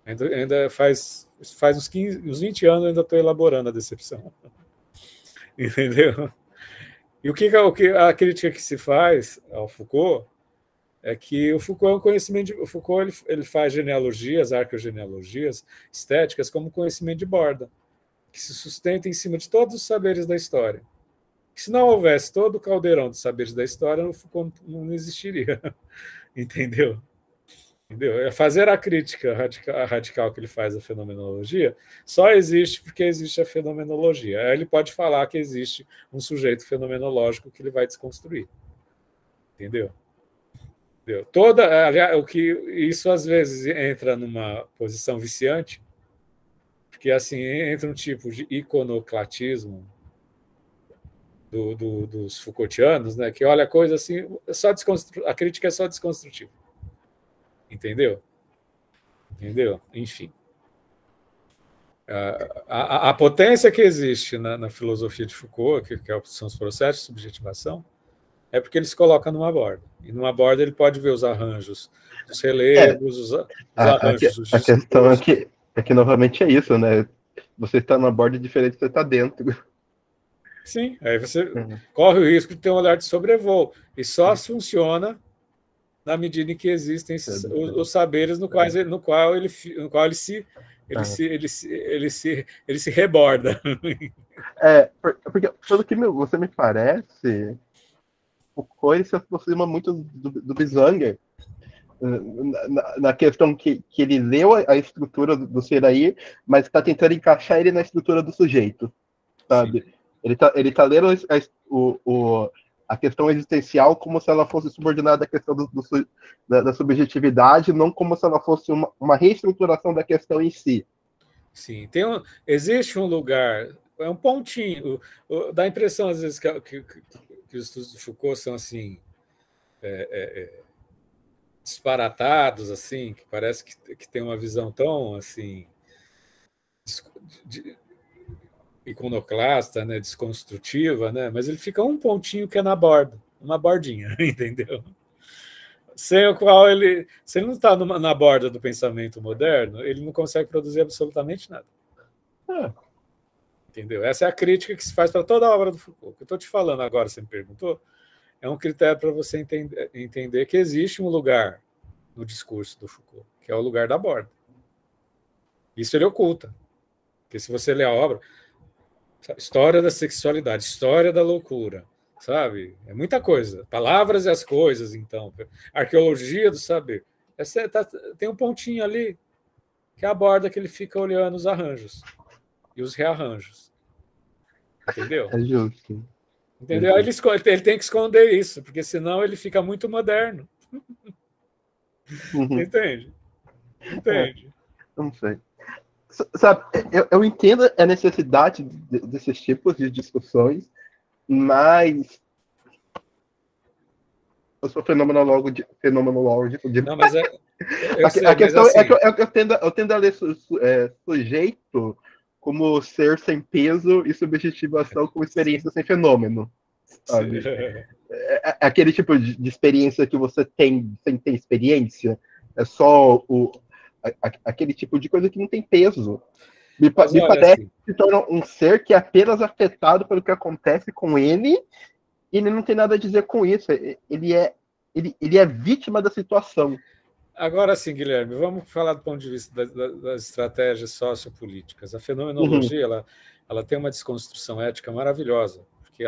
Ainda faz uns 20 anos eu ainda estou elaborando a decepção. Entendeu? E o que a crítica que se faz ao Foucault é que o Foucault é um conhecimento o Foucault ele faz genealogias, arqueogenealogias estéticas como conhecimento de borda, que se sustenta em cima de todos os saberes da história. Se não houvesse todo o caldeirão dos saberes da história, o Foucault não existiria. Entendeu? Fazer a crítica radical que ele faz à fenomenologia só existe porque existe a fenomenologia. Aí ele pode falar que existe um sujeito fenomenológico que ele vai desconstruir. Entendeu? Isso às vezes entra numa posição viciante, porque assim entra um tipo de iconoclatismo dos Foucaultianos, né, que olha a coisa assim, a crítica é só desconstrutiva. Entendeu? Enfim. A potência que existe na filosofia de Foucault, que são os processos de subjetivação, é porque ele se coloca numa borda. E numa borda ele pode ver os arranjos, os relevos, os arranjos dos discursos. A questão é que novamente é isso, né? Você está numa borda diferente, você está dentro. Sim, aí você corre o risco de ter um olhar de sobrevoo. E só funciona na medida em que existem os saberes no qual ele se reborda. Porque pelo que você me parece, o Foucault se aproxima muito do Bisanger, na questão que ele leu a estrutura do ser aí, mas está tentando encaixar ele na estrutura do sujeito, sabe? Sim. Ele tá lendo a questão existencial como se ela fosse subordinada à questão da subjetividade, não como se ela fosse uma reestruturação da questão em si. Sim, existe um lugar, é um pontinho, dá a impressão às vezes que os estudos do Foucault são assim, disparatados, assim, que parece que tem uma visão tão assim iconoclasta, né, desconstrutiva, né, mas ele fica um pontinho que é na borda, uma bordinha, entendeu? Sem o qual se ele não está na borda do pensamento moderno, ele não consegue produzir absolutamente nada. Entendeu? Essa é a crítica que se faz para toda a obra do Foucault. O que eu estou te falando agora, você me perguntou, é um critério para você entender que existe um lugar no discurso do Foucault, que é o lugar da borda. Isso ele oculta. Porque se você ler a obra, sabe, história da sexualidade, história da loucura, sabe? É muita coisa. Palavras e as coisas, então. Arqueologia do saber. Tem um pontinho ali, que é a borda que ele fica olhando os arranjos e os rearranjos. Entendeu? É justo. Entendeu? Ele tem que esconder isso, porque senão ele fica muito moderno. Entende? Não sei. Sabe, eu entendo a necessidade desses tipos de discussões, mas eu sou fenomenólogo de Não, mas a questão é que eu tendo a ler sujeito como ser sem peso e subjetivação como experiência sem fenômeno, sabe? Aquele tipo de experiência que você tem sem ter experiência, é só aquele tipo de coisa que não tem peso. Me parece assim, que se torna um ser que é apenas afetado pelo que acontece com ele, e ele não tem nada a dizer com isso. Ele é vítima da situação. Agora sim, Guilherme, vamos falar do ponto de vista das estratégias sociopolíticas. A fenomenologia ela tem uma desconstrução ética maravilhosa, porque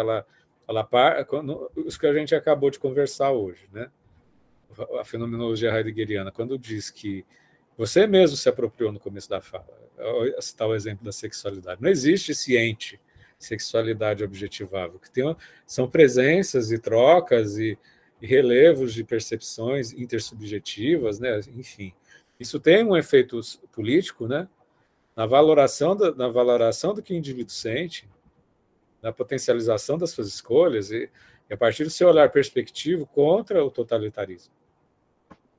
isso que a gente acabou de conversar hoje, né? A fenomenologia heideggeriana, quando diz que você mesmo se apropriou no começo da fala, citar o exemplo da sexualidade. Não existe esse ente, sexualidade objetivável, que são presenças e trocas e relevos de percepções intersubjetivas, né? Enfim, isso tem um efeito político, né? na valoração do que o indivíduo sente, na potencialização das suas escolhas e a partir do seu olhar perspectivo contra o totalitarismo.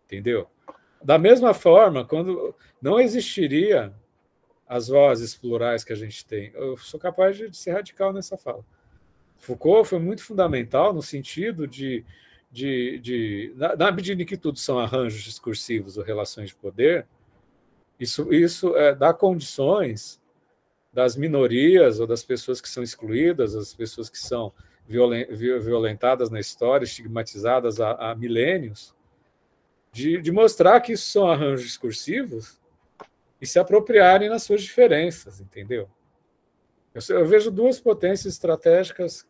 Entendeu? Da mesma forma, quando não existiria as vozes plurais que a gente tem, eu sou capaz de ser radical nessa fala. Foucault foi muito fundamental no sentido na medida em que tudo são arranjos discursivos ou relações de poder, isso dá condições das minorias ou das pessoas que são excluídas, das pessoas que são violentadas na história, estigmatizadas há milênios, de mostrar que isso são arranjos discursivos e se apropriarem nas suas diferenças, entendeu? Eu vejo duas potências estratégicas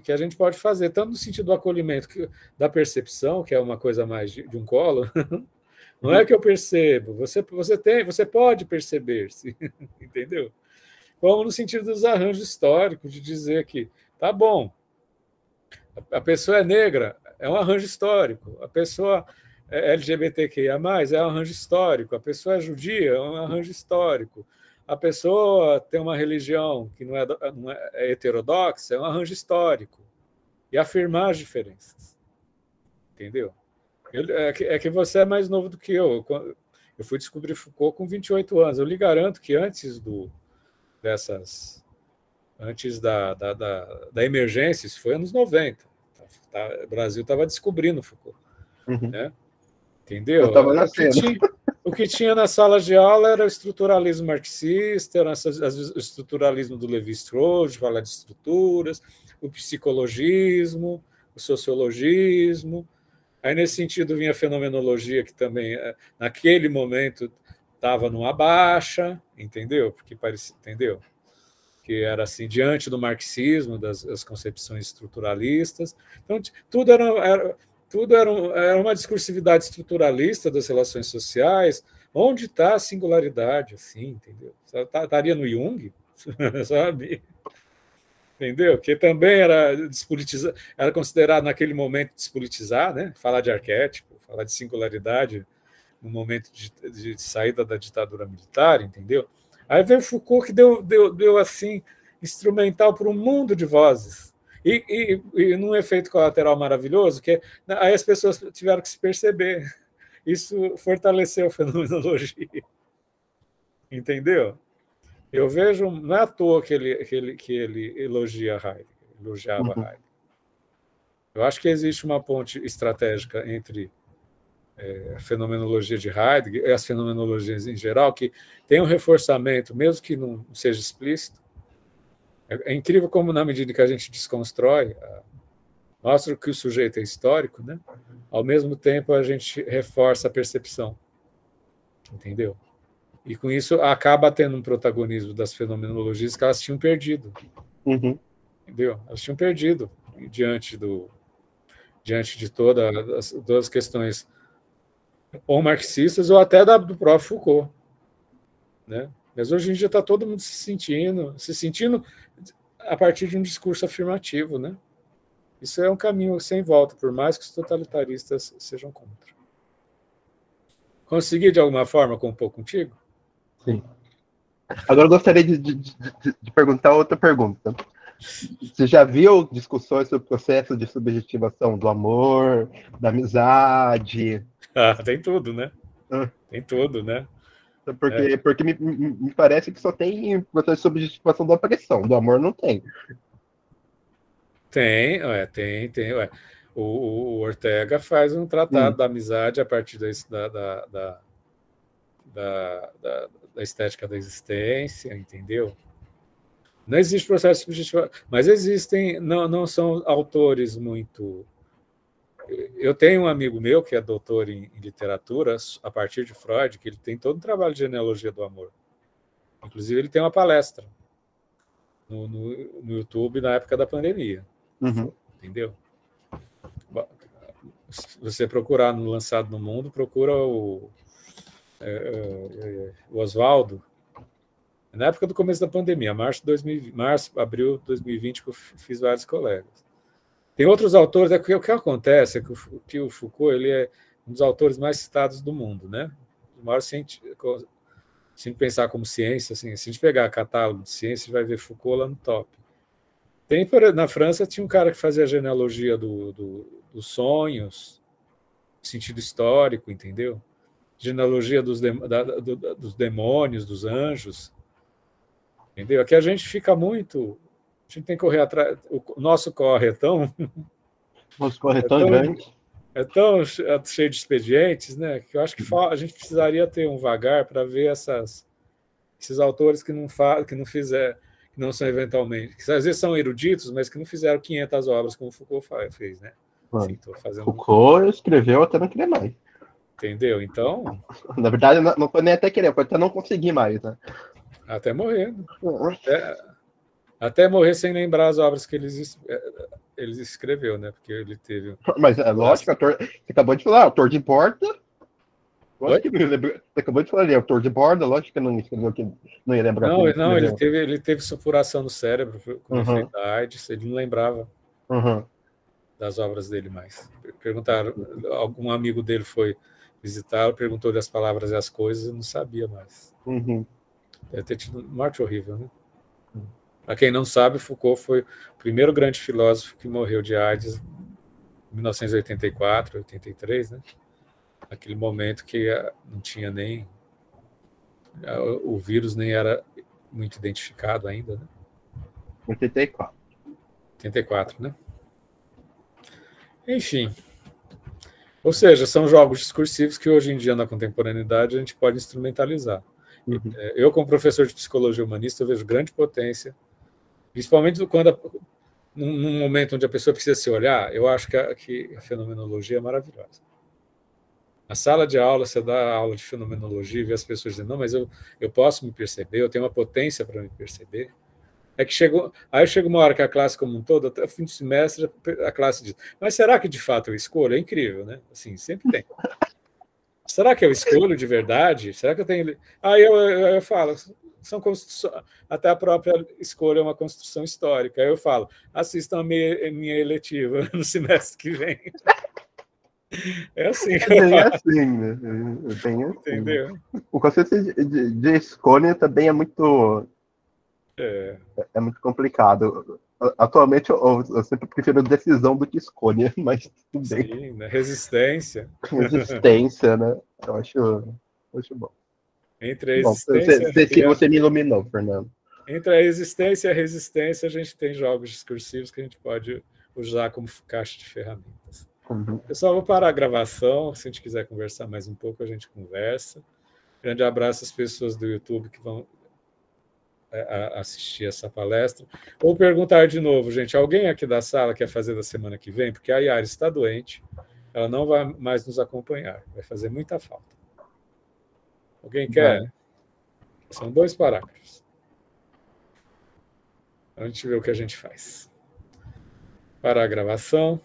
que a gente pode fazer, tanto no sentido do acolhimento, da percepção, que é uma coisa mais de um colo, não é que eu percebo, você pode perceber-se, entendeu? Como no sentido dos arranjos históricos, de dizer que, tá bom, a pessoa é negra, é um arranjo histórico, a pessoa é LGBTQIA+, é um arranjo histórico, a pessoa é judia, é um arranjo histórico, a pessoa tem uma religião que não é heterodoxa, é um arranjo histórico, e afirmar as diferenças, entendeu? É que você é mais novo do que eu. Eu fui descobrir Foucault com 28 anos. Eu lhe garanto que antes da emergência, isso foi anos 90. O Brasil estava descobrindo Foucault. Né? Entendeu? Eu estava nascendo. O que tinha na sala de aula era o estruturalismo marxista, era o estruturalismo do Lévi-Strauss, de falar de estruturas, o psicologismo, o sociologismo, Aí, nesse sentido, vinha a fenomenologia, que também, naquele momento, estava numa baixa, entendeu? Porque parecia, entendeu? Que era assim, diante do marxismo, das concepções estruturalistas. Então, tudo era uma discursividade estruturalista das relações sociais. Onde está a singularidade, assim, entendeu? Estaria no Jung, sabe? Entendeu? Que também era despolitizar, era considerado naquele momento despolitizar, né? Falar de arquétipo, falar de singularidade no momento de saída da ditadura militar, entendeu? Aí veio Foucault, que deu assim, instrumental para um mundo de vozes. E num efeito colateral maravilhoso, que aí as pessoas tiveram que se perceber. Isso fortaleceu a fenomenologia. Entendeu? Eu vejo, não é à toa que ele elogiava Heidegger. Eu acho que existe uma ponte estratégica entre a fenomenologia de Heidegger e as fenomenologias em geral, que tem um reforçamento, mesmo que não seja explícito. É incrível como, na medida que a gente desconstrói, mostra que o sujeito é histórico, né? Ao mesmo tempo a gente reforça a percepção. Entendeu? E com isso acaba tendo um protagonismo das fenomenologias que elas tinham perdido. Entendeu? Elas tinham perdido diante de todas as questões ou marxistas ou até do próprio Foucault. Né? Mas hoje em dia está todo mundo se sentindo a partir de um discurso afirmativo. Né? Isso é um caminho sem volta, por mais que os totalitaristas sejam contra. Consegui, de alguma forma, compor contigo? Sim. Agora eu gostaria de perguntar outra pergunta. Você já viu discussões sobre o processo de subjetivação do amor, da amizade? Tem tudo, né? Tem tudo, né? Porque me parece que só tem processo de subjetivação da opressão, do amor não tem. Tem. O Ortega faz um tratado da amizade a partir da estética da existência, entendeu? Não existe processo subjetivo, mas existem, não são autores muito... Eu tenho um amigo meu que é doutor em literatura, a partir de Freud, que ele tem todo um trabalho de genealogia do amor. Inclusive, ele tem uma palestra no YouTube na época da pandemia. Entendeu? Se você procurar no Lançado no Mundo, procura o Oswaldo. Na época do começo da pandemia, abril de 2020, que eu fiz vários colegas. Tem outros autores, o que acontece é que o Foucault ele é um dos autores mais citados do mundo, né? O maior científico, se pensar como ciência, assim, se a gente pegar catálogo de ciência, a gente vai ver Foucault lá no top. Na França tinha um cara que fazia a genealogia dos sonhos, sentido histórico, entendeu? Genealogia dos demônios, dos anjos. Entendeu? Aqui a gente fica muito... A gente tem que correr atrás... O nosso corre é tão... Nosso corre é tão grande. É tão cheio de expedientes, né? Que eu acho que a gente precisaria ter um vagar para ver esses autores que não são eventualmente... Que às vezes são eruditos, mas que não fizeram 500 obras como Foucault fez, né? Assim, Foucault escreveu até não querer mais. Entendeu? Então... Na verdade, não foi nem até querer, foi até não conseguir mais, né? Até morrer. Até morrer sem lembrar as obras que ele escreveu, né? Porque ele teve... Mas é lógico, você acabou de falar, autor de borda. Lógico que não lembra. Você acabou de falar ali, autor de borda, lógico que não escreveu, que não ia lembrar. Não, ele teve supuração no cérebro com efeito da AIDS, ele não lembrava das obras dele mais. Perguntaram, algum amigo dele foi visitá-lo, perguntou-lhe as palavras e as coisas e não sabia mais. Deve ter tido uma morte horrível, né? Para quem não sabe, Foucault foi o primeiro grande filósofo que morreu de AIDS em 1984, 83, né? Naquele momento que não tinha nem... O vírus nem era muito identificado ainda, né? 84. 84, né? Enfim. Ou seja, são jogos discursivos que hoje em dia, na contemporaneidade, a gente pode instrumentalizar. Eu, como professor de psicologia humanista, eu vejo grande potência, principalmente quando num momento onde a pessoa precisa se olhar, eu acho que a fenomenologia é maravilhosa. Na sala de aula, você dá aula de fenomenologia e vê as pessoas dizendo, não, mas eu posso me perceber, eu tenho uma potência para me perceber. É que aí chega uma hora que a classe como um todo, até o fim do semestre, a classe diz, mas será que de fato eu escolho? É incrível, né? Assim, sempre tem. Será que eu escolho de verdade? Será que eu tenho... Aí eu falo, até a própria escolha é uma construção histórica. Aí eu falo, assistam a minha eletiva no semestre que vem. É assim. É bem assim, né? É bem assim. Entendeu? O conceito de escolha também é muito complicado. Atualmente eu sempre prefiro decisão do que escolha, mas tudo bem. Sim, né? Resistência. Resistência, né? Eu acho bom. Entre a existência você me iluminou, Fernando. Entre a existência e a resistência, a gente tem jogos discursivos que a gente pode usar como caixa de ferramentas. Pessoal, vou parar a gravação. Se a gente quiser conversar mais um pouco, a gente conversa. Grande abraço às pessoas do YouTube que vão assistir essa palestra. Vou perguntar de novo, gente, alguém aqui da sala quer fazer da semana que vem? Porque a Yara está doente, ela não vai mais nos acompanhar, vai fazer muita falta. Alguém quer? São 2 parágrafos. A gente vê o que a gente faz. Parar a gravação.